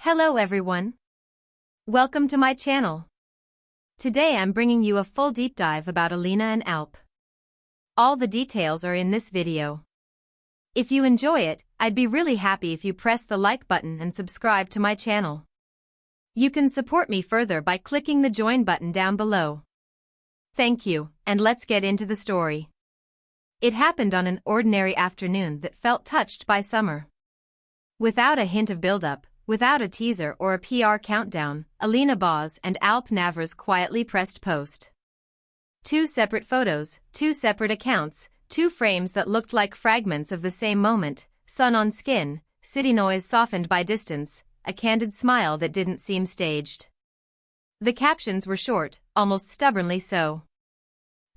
Hello everyone. Welcome to my channel. Today I'm bringing you a full deep dive about Alina Alp. All the details are in this video. If you enjoy it, I'd be really happy if you press the like button and subscribe to my channel. You can support me further by clicking the join button down below. Thank you, and let's get into the story. It happened on an ordinary afternoon that felt touched by summer. Without a hint of build-up, without a teaser or a PR countdown, Alina Boz and Alp Navr's quietly pressed post. Two separate photos, two separate accounts, two frames that looked like fragments of the same moment, sun on skin, city noise softened by distance, a candid smile that didn't seem staged. The captions were short, almost stubbornly so.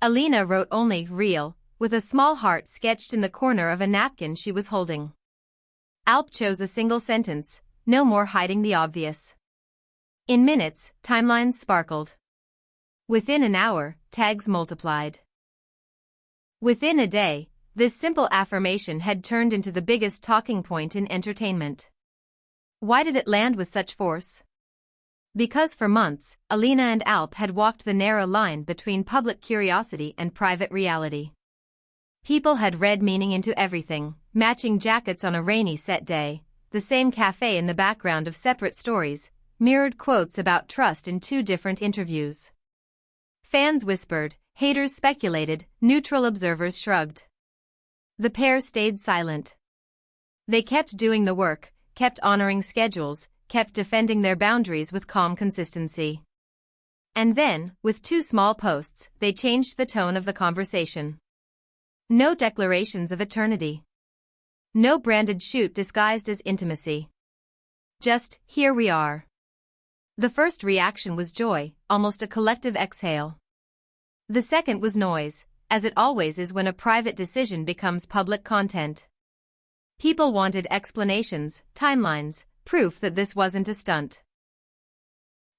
Alina wrote only "real," with a small heart sketched in the corner of a napkin she was holding. Alp chose a single sentence, "No more hiding the obvious." In minutes, timelines sparkled. Within an hour, tags multiplied. Within a day, this simple affirmation had turned into the biggest talking point in entertainment. Why did it land with such force? Because for months, Alina and Alp had walked the narrow line between public curiosity and private reality. People had read meaning into everything, matching jackets on a rainy set day, the same cafe in the background of separate stories, mirrored quotes about trust in two different interviews. Fans whispered, haters speculated, neutral observers shrugged. The pair stayed silent. They kept doing the work, kept honoring schedules, kept defending their boundaries with calm consistency. And then, with two small posts, they changed the tone of the conversation. No declarations of eternity. No branded shoot disguised as intimacy. Just, here we are. The first reaction was joy, almost a collective exhale. The second was noise, as it always is when a private decision becomes public content. People wanted explanations, timelines, proof that this wasn't a stunt.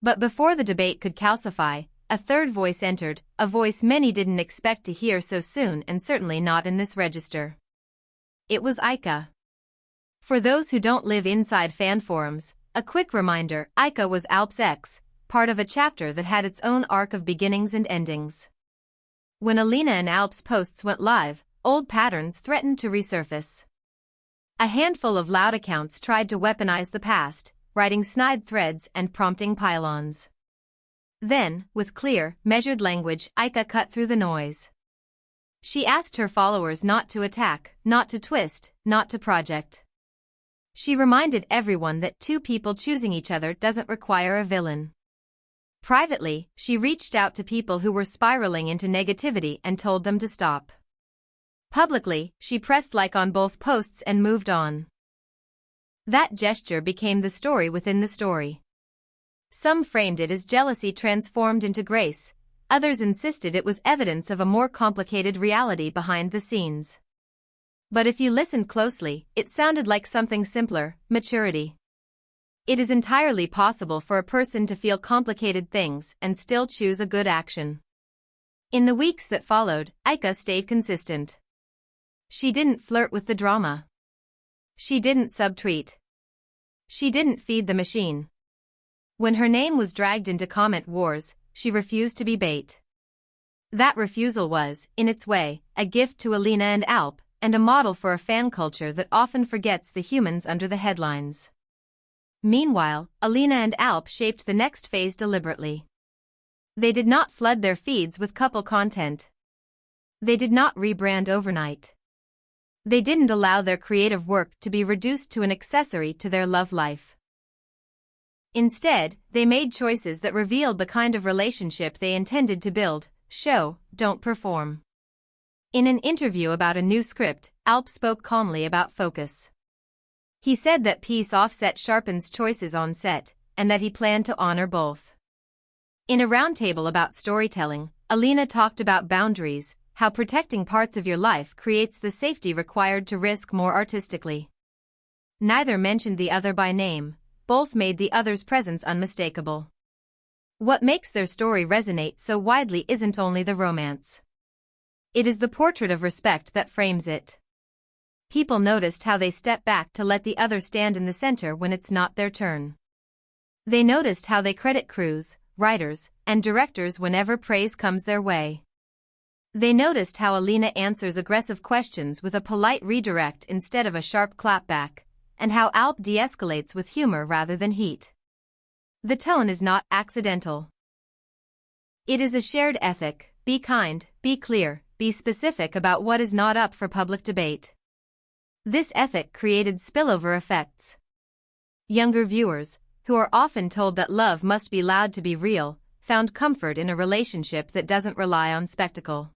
But before the debate could calcify, a third voice entered, a voice many didn't expect to hear so soon and certainly not in this register. It was Aika. For those who don't live inside fan forums, a quick reminder, Aika was Alp's ex, part of a chapter that had its own arc of beginnings and endings. When Alina and Alp's posts went live, old patterns threatened to resurface. A handful of loud accounts tried to weaponize the past, writing snide threads and prompting pile-ons. Then, with clear, measured language, Aika cut through the noise. She asked her followers not to attack, not to twist, not to project. She reminded everyone that two people choosing each other doesn't require a villain. Privately, she reached out to people who were spiraling into negativity and told them to stop. Publicly, she pressed like on both posts and moved on. That gesture became the story within the story. Some framed it as jealousy transformed into grace. Others insisted it was evidence of a more complicated reality behind the scenes. But if you listened closely, it sounded like something simpler, maturity. It is entirely possible for a person to feel complicated things and still choose a good action. In the weeks that followed, Aika stayed consistent. She didn't flirt with the drama. She didn't subtweet. She didn't feed the machine. When her name was dragged into comment wars, she refused to be bait. That refusal was, in its way, a gift to Alina and Alp, and a model for a fan culture that often forgets the humans under the headlines. Meanwhile, Alina and Alp shaped the next phase deliberately. They did not flood their feeds with couple content. They did not rebrand overnight. They didn't allow their creative work to be reduced to an accessory to their love life. Instead, they made choices that revealed the kind of relationship they intended to build: show, don't perform. In an interview about a new script, Alp spoke calmly about focus. He said that peace offset sharpens choices on set, and that he planned to honor both. In a roundtable about storytelling, Alina talked about boundaries, how protecting parts of your life creates the safety required to risk more artistically. Neither mentioned the other by name. Both made the other's presence unmistakable. What makes their story resonate so widely isn't only the romance. It is the portrait of respect that frames it. People noticed how they step back to let the other stand in the center when it's not their turn. They noticed how they credit crews, writers, and directors whenever praise comes their way. They noticed how Alina answers aggressive questions with a polite redirect instead of a sharp clapback, and how Alp de-escalates with humor rather than heat. The tone is not accidental. It is a shared ethic: be kind, be clear, be specific about what is not up for public debate. This ethic created spillover effects. Younger viewers, who are often told that love must be loud to be real, found comfort in a relationship that doesn't rely on spectacle.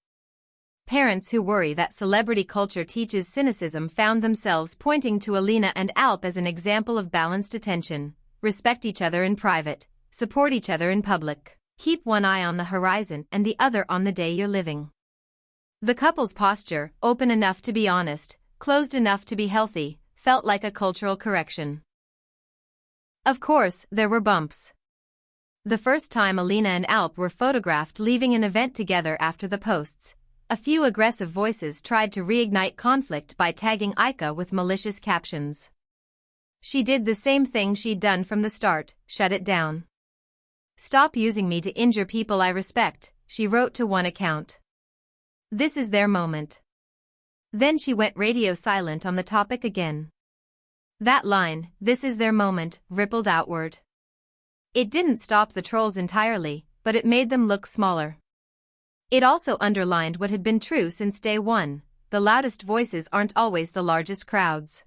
Parents who worry that celebrity culture teaches cynicism found themselves pointing to Alina and Alp as an example of balanced attention: respect each other in private, support each other in public, keep one eye on the horizon and the other on the day you're living. The couple's posture, open enough to be honest, closed enough to be healthy, felt like a cultural correction. Of course, there were bumps. The first time Alina and Alp were photographed leaving an event together after the posts, a few aggressive voices tried to reignite conflict by tagging Aika with malicious captions. She did the same thing she'd done from the start: shut it down. "Stop using me to injure people I respect," she wrote to one account. "This is their moment." Then she went radio silent on the topic again. That line, "this is their moment," rippled outward. It didn't stop the trolls entirely, but it made them look smaller. It also underlined what had been true since day one: the loudest voices aren't always the largest crowds.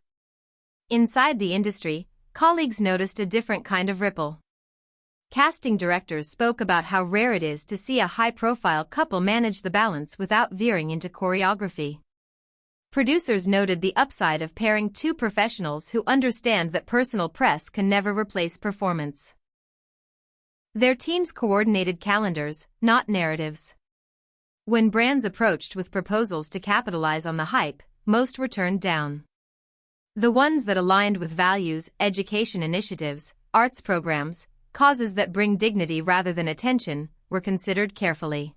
Inside the industry, colleagues noticed a different kind of ripple. Casting directors spoke about how rare it is to see a high-profile couple manage the balance without veering into choreography. Producers noted the upside of pairing two professionals who understand that personal press can never replace performance. Their teams coordinated calendars, not narratives. When brands approached with proposals to capitalize on the hype, most were turned down. The ones that aligned with values, education initiatives, arts programs, causes that bring dignity rather than attention, were considered carefully.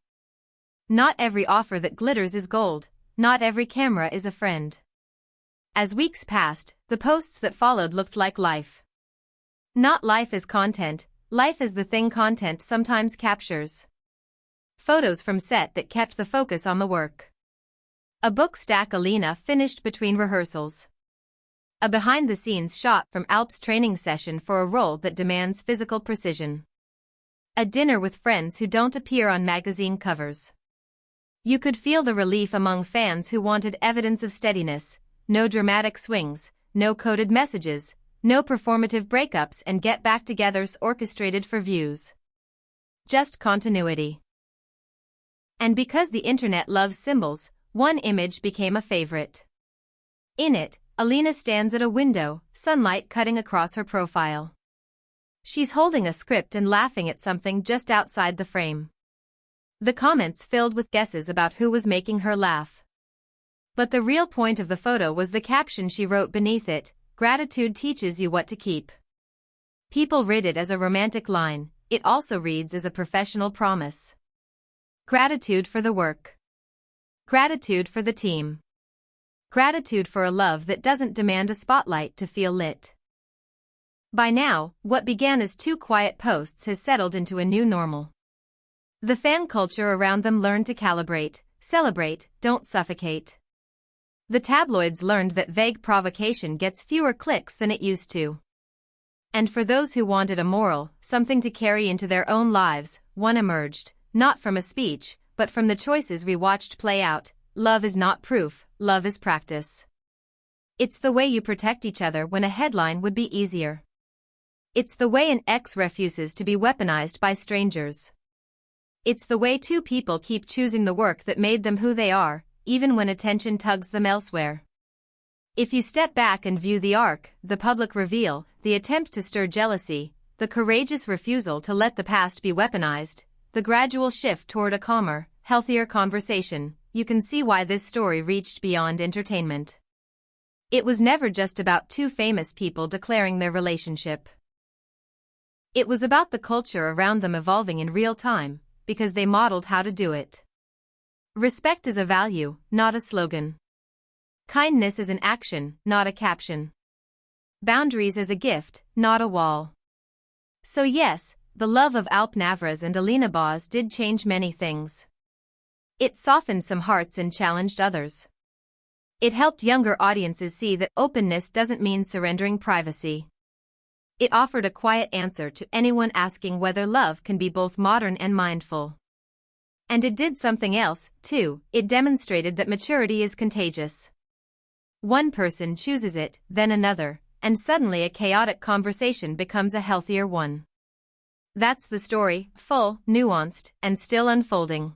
Not every offer that glitters is gold. Not every camera is a friend. As weeks passed, the posts that followed looked like life. Not life as content, life as the thing content sometimes captures. Photos from set that kept the focus on the work. A book stack Alina finished between rehearsals. A behind-the-scenes shot from Alp's training session for a role that demands physical precision. A dinner with friends who don't appear on magazine covers. You could feel the relief among fans who wanted evidence of steadiness: no dramatic swings, no coded messages, no performative breakups and get-back-togethers orchestrated for views. Just continuity. And because the internet loves symbols, one image became a favorite. In it, Alina stands at a window, sunlight cutting across her profile. She's holding a script and laughing at something just outside the frame. The comments filled with guesses about who was making her laugh. But the real point of the photo was the caption she wrote beneath it: "Gratitude teaches you what to keep." People read it as a romantic line. It also reads as a professional promise. Gratitude for the work. Gratitude for the team. Gratitude for a love that doesn't demand a spotlight to feel lit. By now, what began as two quiet posts has settled into a new normal. The fan culture around them learned to calibrate, celebrate, don't suffocate. The tabloids learned that vague provocation gets fewer clicks than it used to. And for those who wanted a moral, something to carry into their own lives, one emerged, not from a speech, but from the choices we watched play out: love is not proof, love is practice. It's the way you protect each other when a headline would be easier. It's the way an ex refuses to be weaponized by strangers. It's the way two people keep choosing the work that made them who they are, even when attention tugs them elsewhere. If you step back and view the arc, the public reveal, the attempt to stir jealousy, the courageous refusal to let the past be weaponized, the gradual shift toward a calmer, healthier conversation, you can see why this story reached beyond entertainment. It was never just about two famous people declaring their relationship. It was about the culture around them evolving in real time, because they modeled how to do it. Respect is a value, not a slogan. Kindness is an action, not a caption. Boundaries as a gift, not a wall. So yes, the love of Alp Navras and Alina Boz did change many things. It softened some hearts and challenged others. It helped younger audiences see that openness doesn't mean surrendering privacy. It offered a quiet answer to anyone asking whether love can be both modern and mindful. And it did something else, too. It demonstrated that maturity is contagious. One person chooses it, then another, and suddenly a chaotic conversation becomes a healthier one. That's the story, full, nuanced, and still unfolding.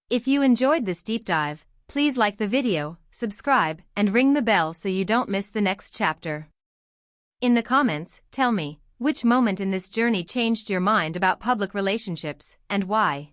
If you enjoyed this deep dive, please like the video, subscribe, and ring the bell so you don't miss the next chapter. In the comments, tell me, which moment in this journey changed your mind about public relationships, and why?